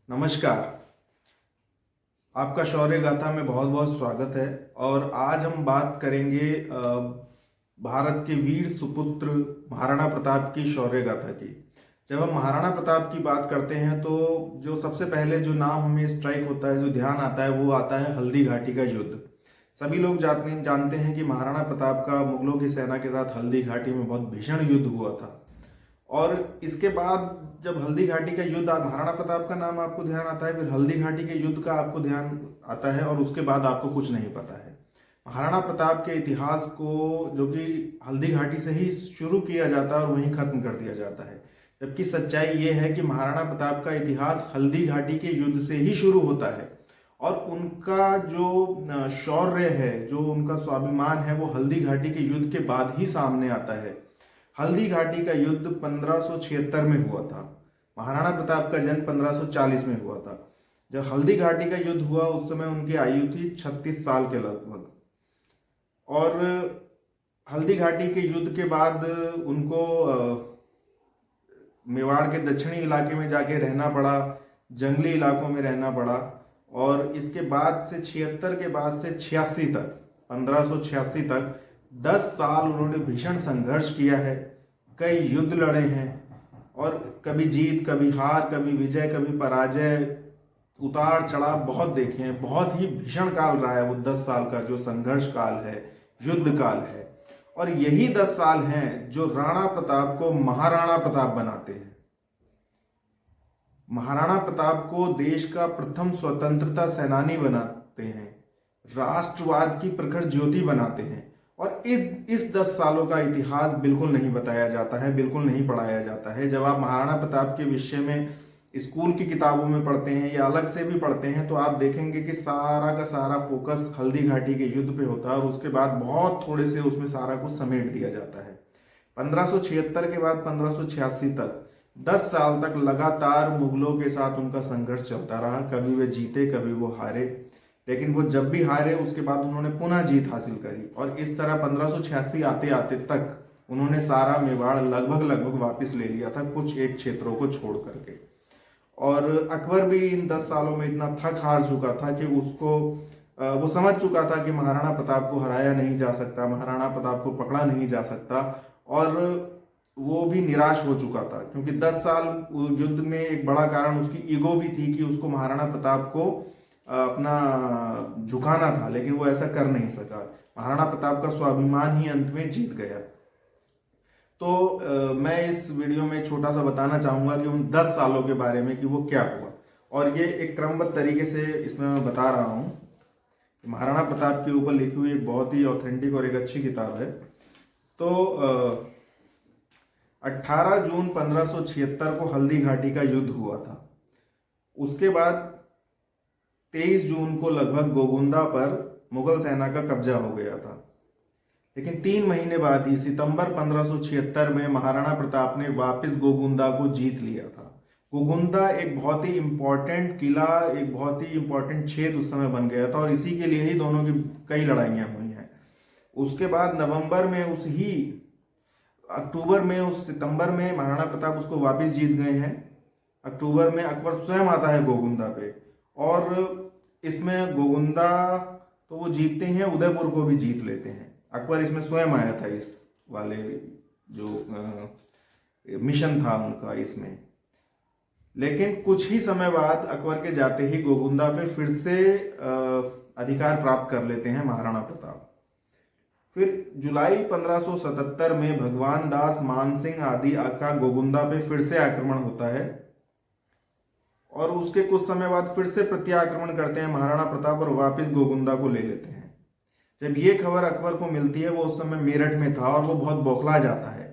नमस्कार। आपका शौर्य गाथा में बहुत बहुत स्वागत है। और आज हम बात करेंगे भारत के वीर सुपुत्र महाराणा प्रताप की शौर्य गाथा की। जब हम महाराणा प्रताप की बात करते हैं तो जो सबसे पहले जो नाम हमें स्ट्राइक होता है, जो ध्यान आता है, वो आता है हल्दी घाटी का युद्ध। सभी लोग जानते हैं कि महाराणा प्रताप का मुगलों की सेना के साथ हल्दी घाटी में बहुत भीषण युद्ध हुआ था। और इसके बाद जब हल्दी घाटी का युद्ध, महाराणा प्रताप का नाम आपको ध्यान आता है, फिर हल्दी घाटी के युद्ध का आपको ध्यान आता है, और उसके बाद आपको कुछ नहीं पता है। महाराणा प्रताप के इतिहास को, जो कि हल्दी घाटी से ही शुरू किया जाता है और वहीं खत्म कर दिया जाता है, जबकि सच्चाई ये है कि महाराणा प्रताप का इतिहास हल्दी घाटी के युद्ध से ही शुरू होता है। और उनका जो शौर्य है, जो उनका स्वाभिमान है, वो हल्दी घाटी के युद्ध के बाद ही सामने आता है। हल्दी घाटी का युद्ध 1576 में हुआ था। महाराणा प्रताप का जन्म 1540 में हुआ था। जब हल्दी घाटी का युद्ध हुआ उस समय उनकी आयु थी 36 साल के लगभग। और हल्दी घाटी के युद्ध के बाद उनको मेवाड़ के दक्षिणी इलाके में जाके रहना पड़ा, जंगली इलाकों में रहना पड़ा। और इसके बाद से 76 के बाद से 86 तक, 1586 तक 10 साल उन्होंने भीषण संघर्ष किया है। कई युद्ध लड़े हैं और कभी जीत, कभी हार, कभी विजय, कभी पराजय, उतार चढ़ाव बहुत देखे हैं। बहुत ही भीषण काल रहा है वो 10 साल का जो संघर्ष काल है, युद्ध काल है। और यही 10 साल हैं जो राणा प्रताप को महाराणा प्रताप बनाते हैं। महाराणा प्रताप को देश का प्रथम स्वतंत्रता सेनानी बनाते हैं, राष्ट्रवाद की प्रखर ज्योति बनाते हैं। और इस 10 सालों का इतिहास बिल्कुल नहीं बताया जाता है, बिल्कुल नहीं पढ़ाया जाता है। जब आप महाराणा प्रताप के विषय में स्कूल की किताबों में पढ़ते हैं या अलग से भी पढ़ते हैं तो आप देखेंगे कि सारा का सारा फोकस हल्दी घाटी के युद्ध पे होता है और उसके बाद बहुत थोड़े से उसमें सारा कुछ समेट दिया जाता है। 1576 के बाद 1586 तक 10 साल तक लगातार मुगलों के साथ उनका संघर्ष चलता रहा। कभी वे जीते, कभी वो हारे, लेकिन वो जब भी हारे उसके बाद उन्होंने पुनः जीत हासिल करी। और इस तरह 1586 आते आते तक उन्होंने सारा मेवाड़ लगभग वापस ले लिया था, कुछ एक क्षेत्रों को छोड़ करके। और अकबर भी इन 10 सालों में इतना थक हार चुका था कि वो समझ चुका था कि महाराणा प्रताप को हराया नहीं जा सकता, महाराणा प्रताप को पकड़ा नहीं जा सकता। और वो भी निराश हो चुका था, क्योंकि 10 साल युद्ध में एक बड़ा कारण उसकी ईगो भी थी कि उसको महाराणा प्रताप को अपना झुकाना था, लेकिन वो ऐसा कर नहीं सका। महाराणा प्रताप का स्वाभिमान ही अंत में जीत गया। तो मैं इस वीडियो में छोटा सा बताना चाहूंगा कि उन 10 सालों के बारे में कि वो क्या हुआ। और ये एक क्रमबद्ध तरीके से इसमें मैं बता रहा हूँ। महाराणा प्रताप के ऊपर लिखी हुई एक बहुत ही ऑथेंटिक और एक अच्छी किताब है। तो 18 जून 1576 को हल्दी घाटी का युद्ध हुआ था। उसके बाद 23 जून को लगभग गोगुंदा पर मुगल सेना का कब्जा हो गया था। लेकिन 3 महीने बाद ही सितंबर 1576 में महाराणा प्रताप ने वापस गोगुंदा को जीत लिया था। गोगुंदा एक बहुत ही इंपॉर्टेंट किला, एक बहुत ही इंपॉर्टेंट क्षेत्र उस समय बन गया था और इसी के लिए ही दोनों की कई लड़ाइयां हुई हैं। उसके बाद नवंबर में अक्टूबर में, उस सितंबर में महाराणा प्रताप उसको वापस जीत गए हैं। अक्टूबर में अकबर स्वयं आता है गोगुंदा पे, और इसमें गोगुंदा तो वो जीतते हैं, उदयपुर को भी जीत लेते हैं। अकबर इसमें स्वयं आया था, इस वाले जो मिशन था उनका इसमें। लेकिन कुछ ही समय बाद अकबर के जाते ही गोगुंदा पे फिर से अधिकार प्राप्त कर लेते हैं महाराणा प्रताप। फिर जुलाई 1577 में भगवान दास, मानसिंह आदि का गोगुंदा पे फिर से आक्रमण होता है और उसके कुछ समय बाद फिर से प्रत्याक्रमण करते हैं महाराणा प्रताप और वापस गोगुंदा को ले लेते हैं। जब ये खबर अकबर को मिलती है, वो उस समय मेरठ में था और वो बहुत बौखला जाता है।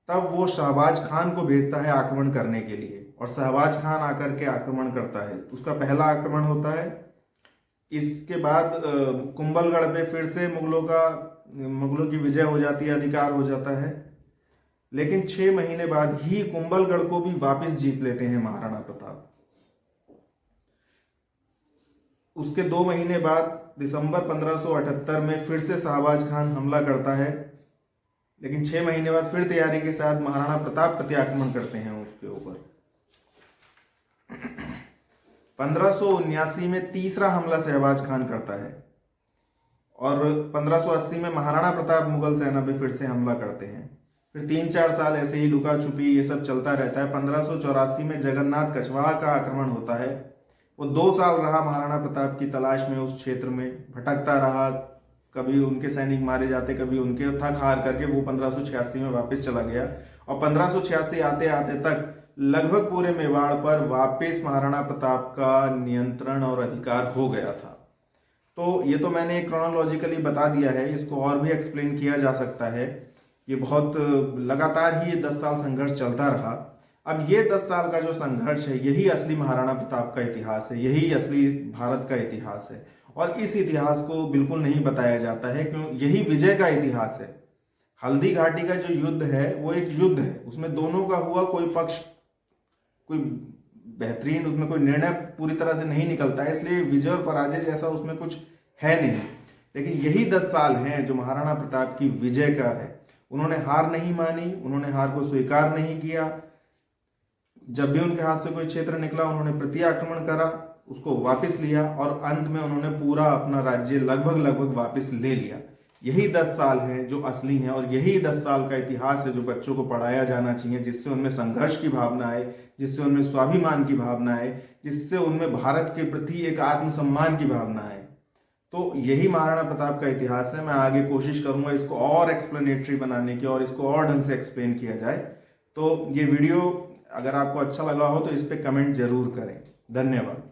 तब वो शहबाज खान को भेजता है आक्रमण करने के लिए, और शहबाज खान आकर के आक्रमण करता है। उसका पहला आक्रमण होता है। इसके बाद कुंभलगढ़ पे फिर से मुगलों की विजय हो जाती है, अधिकार हो जाता है। लेकिन 6 महीने बाद ही कुंभलगढ़ को भी वापस जीत लेते हैं महाराणा प्रताप। उसके 2 महीने बाद दिसंबर 1578 में फिर से शहबाज खान हमला करता है, लेकिन 6 महीने बाद फिर तैयारी के साथ महाराणा प्रताप प्रत्याक्रमण करते हैं उसके ऊपर। 1579 में तीसरा हमला शहबाज खान करता है और 1580 में महाराणा प्रताप मुगल सेना पे फिर से हमला करते हैं। फिर 3-4 साल ऐसे ही लुका छुपी ये सब चलता रहता है। 1584 में जगन्नाथ कछवाहा का आक्रमण होता है। वो 2 साल रहा महाराणा प्रताप की तलाश में, उस क्षेत्र में भटकता रहा, कभी उनके सैनिक मारे जाते, कभी उनके, थक हार करके वो 1586 में वापस चला गया और 1586 आते आते तक लगभग पूरे मेवाड़ पर वापस महाराणा प्रताप का नियंत्रण और अधिकार हो गया था। तो ये तो मैंने क्रोनोलॉजिकली बता दिया है, इसको और भी एक्सप्लेन किया जा सकता है। ये बहुत लगातार ही 10 साल संघर्ष चलता रहा। अब ये 10 साल का जो संघर्ष है यही असली महाराणा प्रताप का इतिहास है, यही असली भारत का इतिहास है और इस इतिहास को बिल्कुल नहीं बताया जाता है क्यों, यही विजय का इतिहास है। हल्दी घाटी का जो युद्ध है वो एक युद्ध है, उसमें दोनों का हुआ, कोई पक्ष कोई बेहतरीन उसमें कोई निर्णय पूरी तरह से नहीं निकलता है, इसलिए विजय और पराजय जैसा उसमें कुछ है नहीं। लेकिन यही 10 साल हैं जो महाराणा प्रताप की विजय का है। उन्होंने हार नहीं मानी, उन्होंने हार को स्वीकार नहीं किया। जब भी उनके हाथ से कोई क्षेत्र निकला उन्होंने प्रति आक्रमण करा, उसको वापस लिया और अंत में उन्होंने पूरा अपना राज्य लगभग वापस ले लिया। यही 10 साल हैं जो असली हैं और यही 10 साल का इतिहास है जो बच्चों को पढ़ाया जाना चाहिए, जिससे उनमें संघर्ष की भावना आए, जिससे उनमें स्वाभिमान की भावना आए, जिससे उनमें भारत के प्रति एक आत्मसम्मान की भावना आए। तो यही महाराणा प्रताप का इतिहास है। मैं आगे कोशिश करूंगा इसको और एक्सप्लेनेटरी बनाने की और इसको और ढंग से एक्सप्लेन किया जाए। तो ये वीडियो अगर आपको अच्छा लगा हो तो इस पर कमेंट जरूर करें। धन्यवाद।